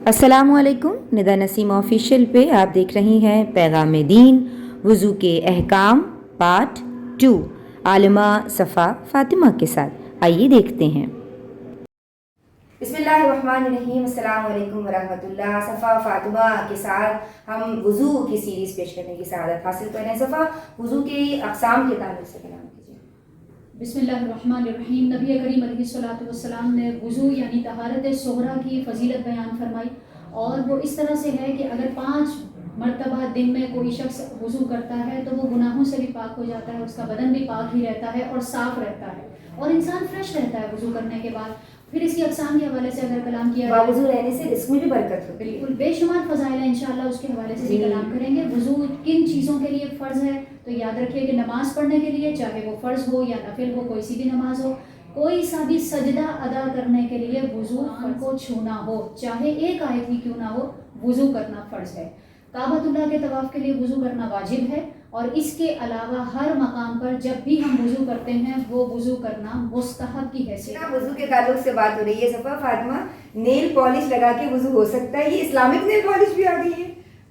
السلام علیکم، ندا نسیم آفیشیل پہ آپ دیکھ رہی ہیں پیغام دین وضو کے احکام پارٹ 2 عالمہ صفا فاطمہ کے ساتھ۔ آئیے دیکھتے ہیں۔ بسم اللہ الرحمن الرحیم، السلام علیکم ورحمۃ اللہ۔ صفا فاطمہ کے ساتھ ہم وضو کی سیریز پیش کرنے کی سعادت حاصل کر رہے ہیں۔ صفا، وضو کے اقسام کے تعلق سے کلام کیجیے۔ بسم اللہ الرحمن الرحیم۔ نبی کریم علیہ الصلوۃ والسلام نے وضو یعنی طہارت صغریٰ کی فضیلت بیان فرمائی، اور وہ اس طرح سے ہے کہ اگر 5 مرتبہ دن میں کوئی شخص وضو کرتا ہے تو وہ گناہوں سے بھی پاک ہو جاتا ہے، اس کا بدن بھی پاک ہی رہتا ہے اور صاف رہتا ہے، اور انسان فریش رہتا ہے وضو کرنے کے بعد۔ پھر اس کی اقسام کے حوالے سے اگر کلام کیا جائے، وضو رہنے سے اس میں بھی برکت ہوتی ہے۔ بالکل بے شمار فضائل ہیں، انشاءاللہ اس کے حوالے سے بھی کلام کریں گے۔ وضو کن چیزوں کے لیے فرض ہے تو یاد رکھیے کہ نماز پڑھنے کے لیے، چاہے وہ فرض ہو یا نفل ہو، کوئی سی بھی نماز ہو، کوئی سا بھی سجدہ ادا کرنے کے لیے وضو کو چھونا ہو، چاہے ایک آیت ہی کیوں نہ ہو، وضو کرنا فرض ہے۔ کعبۃ اللہ کے طواف کے لیے وضو کرنا واجب ہے، اور اس کے علاوہ ہر مقام پر جب بھی ہم وضو کرتے ہیں وہ وضو کرنا مستحب کی حیثیت ہے۔ وضو کے تعلق سے بات ہو رہی ہے صفا فاطمہ، نیل پالش لگا کے وضو ہو سکتا ہے؟ یہ اسلامک نیل پالش بھی آ گئی ہے؟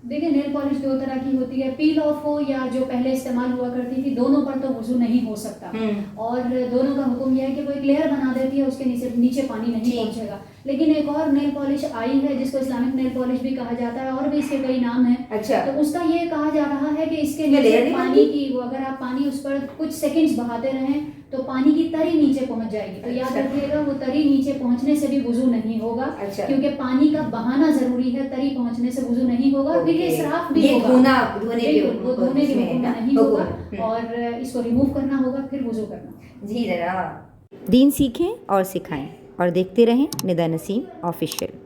دیکھیں، نیل پالش 2 طرح کی ہوتی ہے، پیل آف ہو یا جو پہلے استعمال ہوا کرتی تھی، دونوں پر تو وضو نہیں ہو سکتا، اور دونوں کا حکم یہ ہے کہ وہ ایک لیئر بنا دیتی ہے، اس کے نیچے پانی نہیں پہنچے گا۔ لیکن ایک اور نیل پالش آئی ہے جس کو اسلامک نیل پالش بھی کہا جاتا ہے، اور بھی اس کے کئی نام ہیں۔ اچھا، تو اس کا یہ کہا جا رہا ہے کہ اس کے نیچے پانی کی اگر آپ پانی اس پر کچھ سیکنڈز بہاتے رہیں تو پانی کی تری نیچے پہنچ جائے گی، تو یاد رکھیے گا وہ تری نیچے پہنچنے سے بھی وضو نہیں ہوگا، کیونکہ پانی کا بہانا ضروری ہے، تری پہنچنے سے وضو نہیں ہوگا، پھر یہ اسراف بھی ہوگا، دھونے کے حکم میں نہیں ہوگا، اور اس کو ریموو کرنا ہوگا، پھر وضو کرنا۔ جی جناب، دین سیکھیں اور سکھائیں، اور دیکھتے رہیں ندا نسیم آفیشیل۔